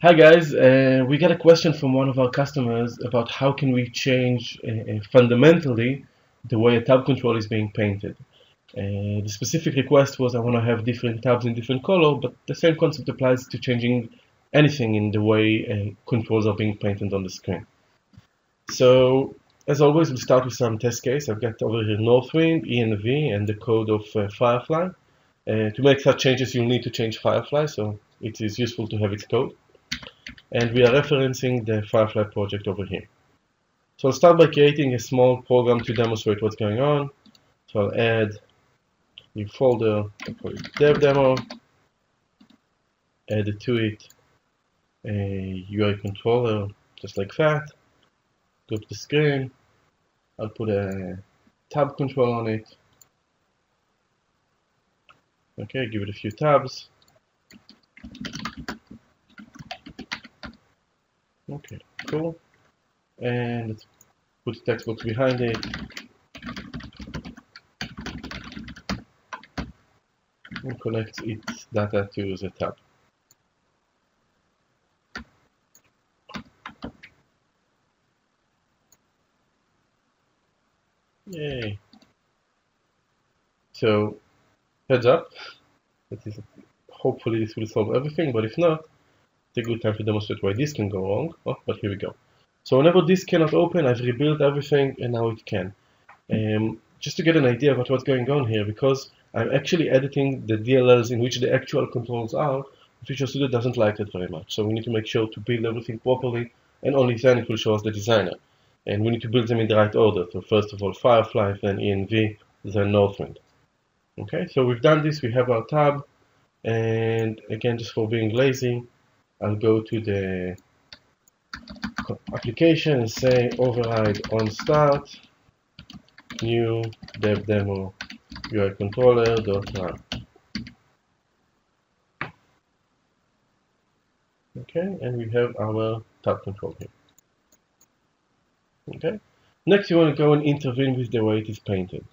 Hi guys, we got a question from one of our customers about how can we change fundamentally the way a tab control is being painted. The specific request was I want to have different tabs in different color, but the same concept applies to changing anything in the way controls are being painted on the screen. So as always, we'll start with some test case. I've got over here Northwind, ENV, and the code of Firefly. To make such changes, you'll need to change Firefly, so it is useful to have its code. And we are referencing the Firefly project over here. So I'll start by creating a small program to demonstrate what's going on. So I'll add new folder, I'll call it dev demo, add to it a UI controller, just like that. Go to the screen, I'll put a tab control on it. Okay, give it a few tabs. Okay, cool. And let's put the text box behind it. And connect its data to the tab. Yay. So, heads up, that is, hopefully this will solve everything, but if not, it's a good time to demonstrate why this can go wrong. Oh, but here we go. So whenever this cannot open, I've rebuilt everything and now it can. Just to get an idea about what's going on here, because I'm actually editing the DLLs in which the actual controls are, Visual Studio doesn't like that very much. So we need to make sure to build everything properly, and only then it will show us the designer. And we need to build them in the right order. So first of all Firefly, then ENV, then Northwind. Okay, so we've done this, we have our tab, and again, just for being lazy, I'll go to the application and say override on start new dev demo UI controller dot run. Okay, and we have our tab control here. Okay, next you want to go and intervene with the way it is painted.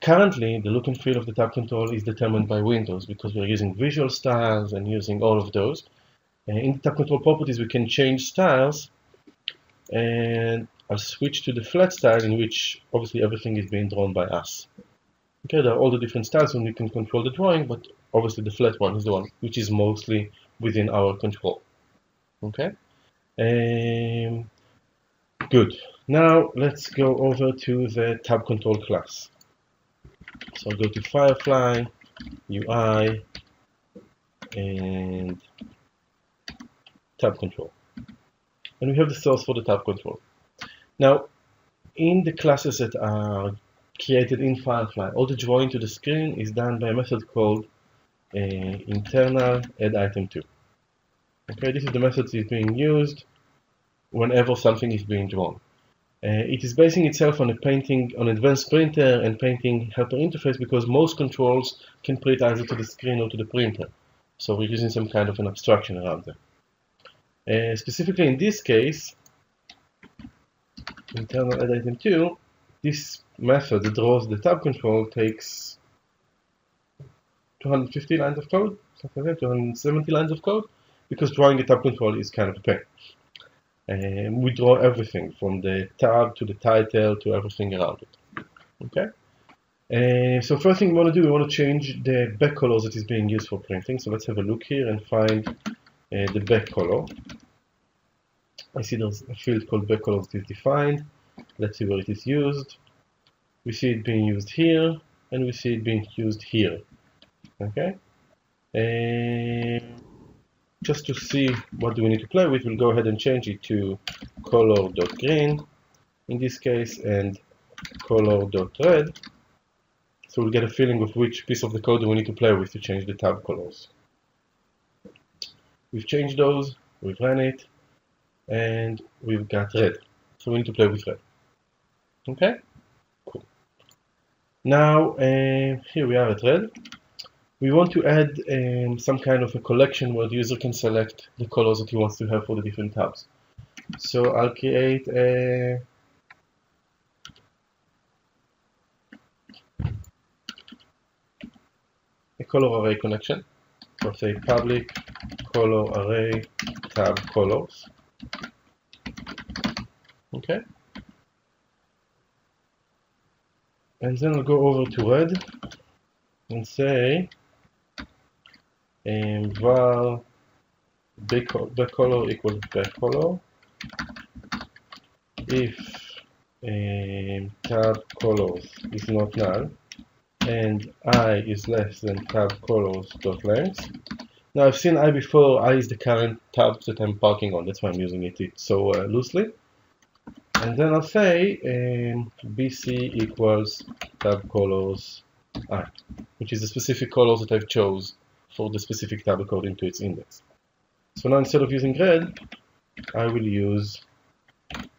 Currently, the look and feel of the tab control is determined by Windows because we're using visual styles and using all of those. In the tab control properties, we can change styles, and I'll switch to the flat style in which obviously everything is being drawn by us. Okay, there are all the different styles and we can control the drawing, but obviously the flat one is the one which is mostly within our control. Okay, good. Now let's go over to the tab control class. So I'll go to Firefly, UI, and tab control. And we have the source for the tab control. Now, in the classes that are created in Firefly, all the drawing to the screen is done by a method called internal add item to. Okay, this is the method that is being used whenever something is being drawn. It is basing itself on an advanced printer and painting helper interface because most controls can print either to the screen or to the printer. So we're using some kind of an abstraction around them. Specifically in this case, internal add item to, this method that draws the tab control takes 250 lines of code, something like that, 270 lines of code, because drawing a tab control is kind of a pain. We draw everything from the tab to the title to everything around it. Okay. So first thing we want to do, we want to change the back colors that is being used for printing. So let's have a look here and find the back color. I see there's a field called back colors that is defined. Let's see where it is used. We see it being used here, and we see it being used here. Okay. Just to see what do we need to play with, we'll go ahead and change it to color.green in this case and color.red. So we'll get a feeling of which piece of the code do we need to play with to change the tab colors. We've changed those, we've ran it, and we've got red. So we need to play with red. Okay, cool. Now here we are at red. We want to add some kind of a collection where the user can select the colors that he wants to have for the different tabs. So I'll create a color array connection. So say public color array tab colors. Okay. And then I'll go over to red and say var backcolor equals backcolor if tab colors is not null and I is less than tab colors dot length. Now I've seen I before. I is the current tab that I'm parking on. That's why I'm using it so loosely. And then I'll say BC equals tab colors I, which is the specific colors that I've chose for the specific tab according to its index. So now instead of using red, I will use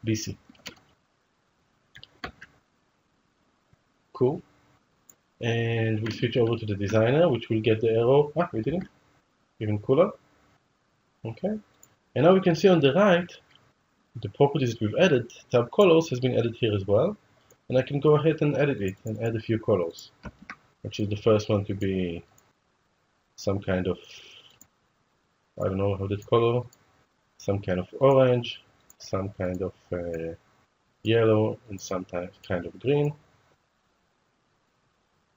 BC. Cool. And we switch over to the designer, which will get the arrow. Ah, we didn't. Even cooler. Okay. And now we can see on the right the properties that we've added. Tab colors has been added here as well. And I can go ahead and edit it and add a few colors. Which is the first one to be some kind of, I don't know how that color, some kind of orange, some kind of yellow, and some kind of green.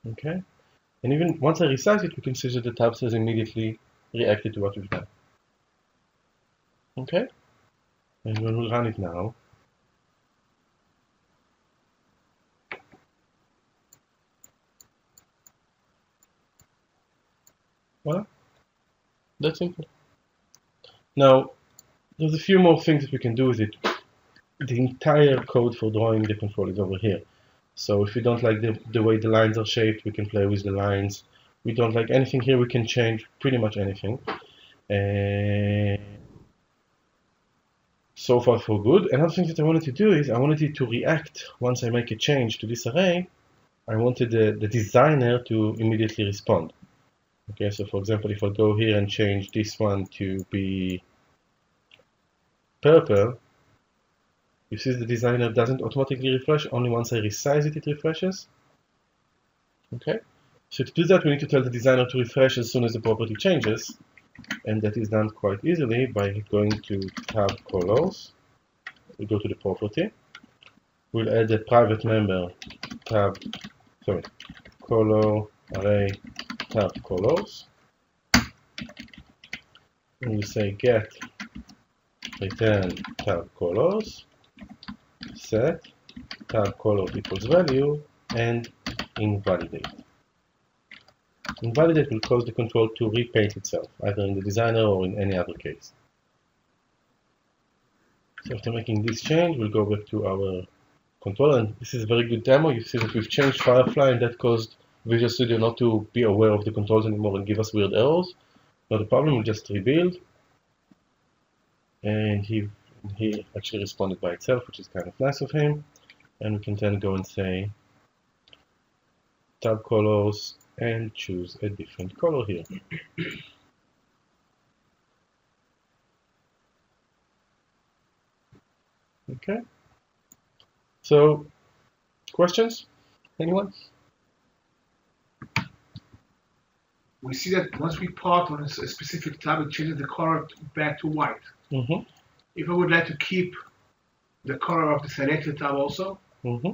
Okay. And even once I resize it, we can see that the tabs has immediately reacted to what we've done. Okay. And when we run it now, well, that's simple. Now, there's a few more things that we can do with it. The entire code for drawing the control is over here. So if we don't like the way the lines are shaped, we can play with the lines. We don't like anything here, we can change pretty much anything. So far so good. Another thing that I wanted to do is I wanted it to react once I make a change to this array. I wanted the designer to immediately respond. Okay, so for example, if I go here and change this one to be purple, you see the designer doesn't automatically refresh, only once I resize it, it refreshes. Okay, so to do that, we need to tell the designer to refresh as soon as the property changes, and that is done quite easily by going to tab colors. We go to the property. We'll add a private member color array tab colors, and we say get return tab colors, set tab color equals value, and invalidate. Invalidate will cause the control to repaint itself, either in the designer or in any other case. So after making this change, we'll go back to our controller, and this is a very good demo. You see that we've changed Firefly, and that caused Visual Studio not to be aware of the controls anymore and give us weird errors. Not a problem, we'll just rebuild. And he actually responded by itself, which is kind of nice of him. And we can then go and say tab colors and choose a different color here. Okay. So, questions? Anyone? We see that once we part on a specific tab, it changes the color back to white. Mm-hmm. If I would like to keep the color of the selected tab also. Mm-hmm.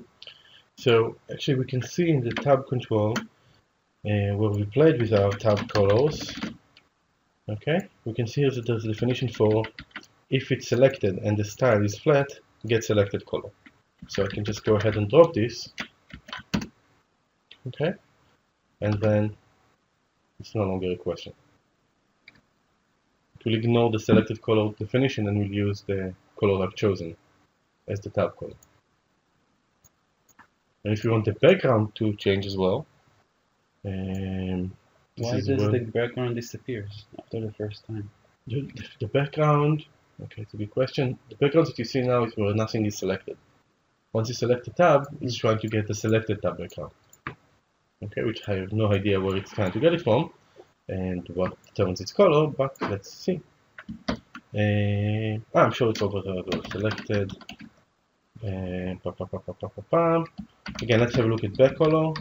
So actually we can see in the tab control where we played with our tab colors. Okay, we can see that there's a definition for if it's selected and the style is flat, get selected color. So I can just go ahead and drop this. Okay, and then it's no longer a question. It will ignore the selected color definition and will use the color I've chosen as the tab color. And if you want the background to change as well, why does the background disappears after the first time? The background, okay, it's a good question. The background that you see now is where nothing is selected. Once you select the tab, it's trying to get the selected tab background. Okay, which I have no idea where it's trying to get it from and what determines its color, but let's see. I'm sure it's over there though. Selected. Again, let's have a look at back color.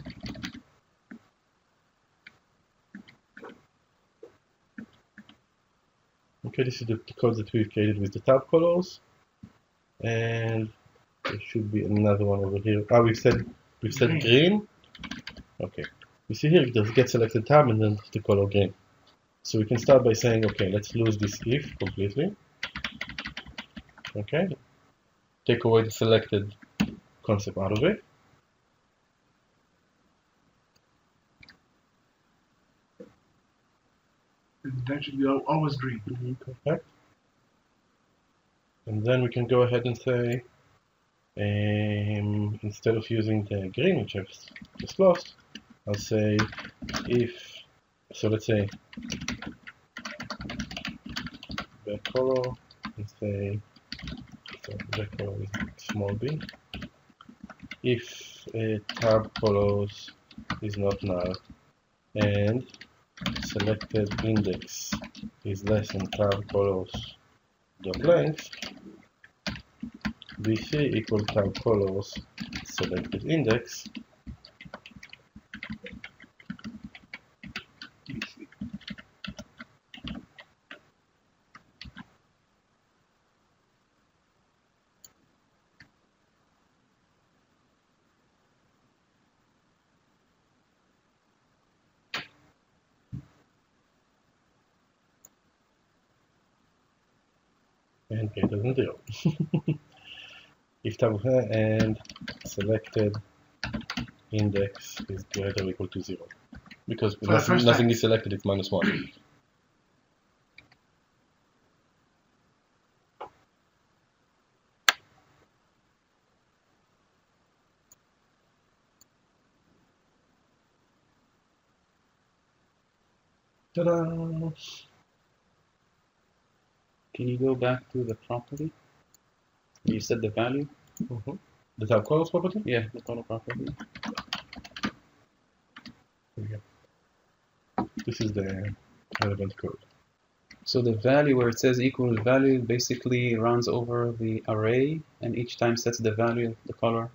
Okay, this is the code that we've created with the tab colors, and there should be another one over here. We've set green. Okay, you see here it does get selected tab and then the color green. So we can start by saying, okay, let's lose this if completely. Okay, take away the selected concept out of it. And that should be always green. Perfect. And then we can go ahead and say, instead of using the green, which I've just lost, I'll say if, so let's say back color, and say, so back color is small b. If tab colors is not null and selected index is less than tab colors dot length, bc equal tab colors selected index and greater than 0. If tab and selected index is greater or equal to 0. Because nothing is selected, it's -1. Ta-da! Can you go back to the property? You set the value? The tab colors property? Yeah, the color property. This is the relevant code. So the value where it says equal value basically runs over the array and each time sets the value of the color.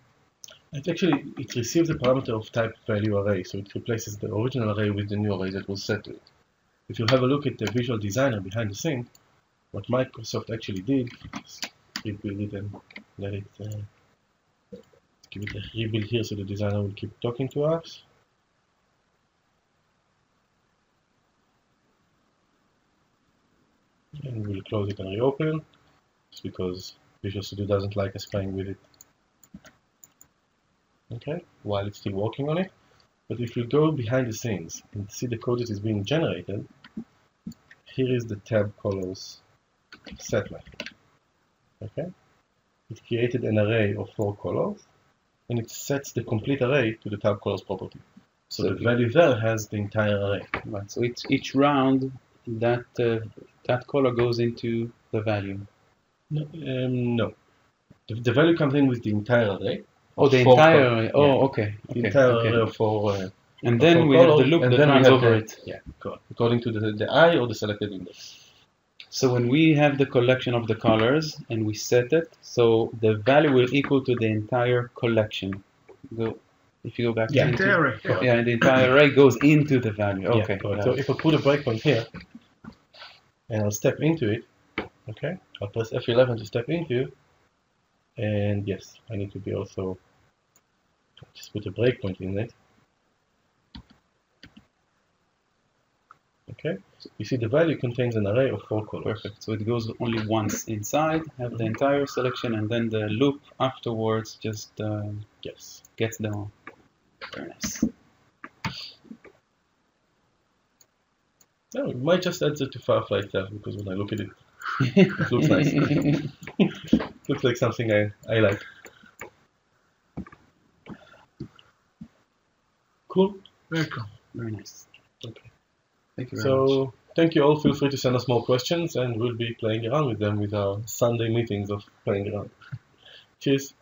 It receives a parameter of type value array, so it replaces the original array with the new array that was set to it. If you have a look at the visual designer behind the scene, what Microsoft actually did is rebuild it and let it give it a rebuild here so the designer will keep talking to us. And we'll close it and reopen, just because Visual Studio doesn't like us playing with it. Okay, while it's still working on it. But if you go behind the scenes and see the code that is being generated, here is the tab colors set method. Okay, it created an array of 4 colors, and it sets the complete array to the tab colors property. So the value there has the entire array. Right. So each round that that color goes into the value. No, no. The value comes in with the entire array. Oh, the entire array. Oh, yeah. Okay. The entire array of 4. And then we have the loop that runs over it. Yeah, according to the I or the selected index. So when we have the collection of the colors and we set it, so the value will equal to the entire collection. If you go back to the entire array. Yeah, and the entire array goes into the value. Okay. Yeah, so if I put a breakpoint here and I'll step into it, okay, I'll press F11 to step into, and yes, I need to be also just put a breakpoint in it. Okay, you see the value contains an array of 4 colors. Perfect. So it goes only once inside, have the entire selection, and then the loop afterwards just gets them all. Very nice. No, we might just add it to Firefly itself, because when I look at it, it looks nice. It looks like something I like. Cool. Very cool. Very nice. Okay. Thank you very much. Thank you all. Feel free to send us more questions, and we'll be playing around with them with our Sunday meetings of playing around. Cheers.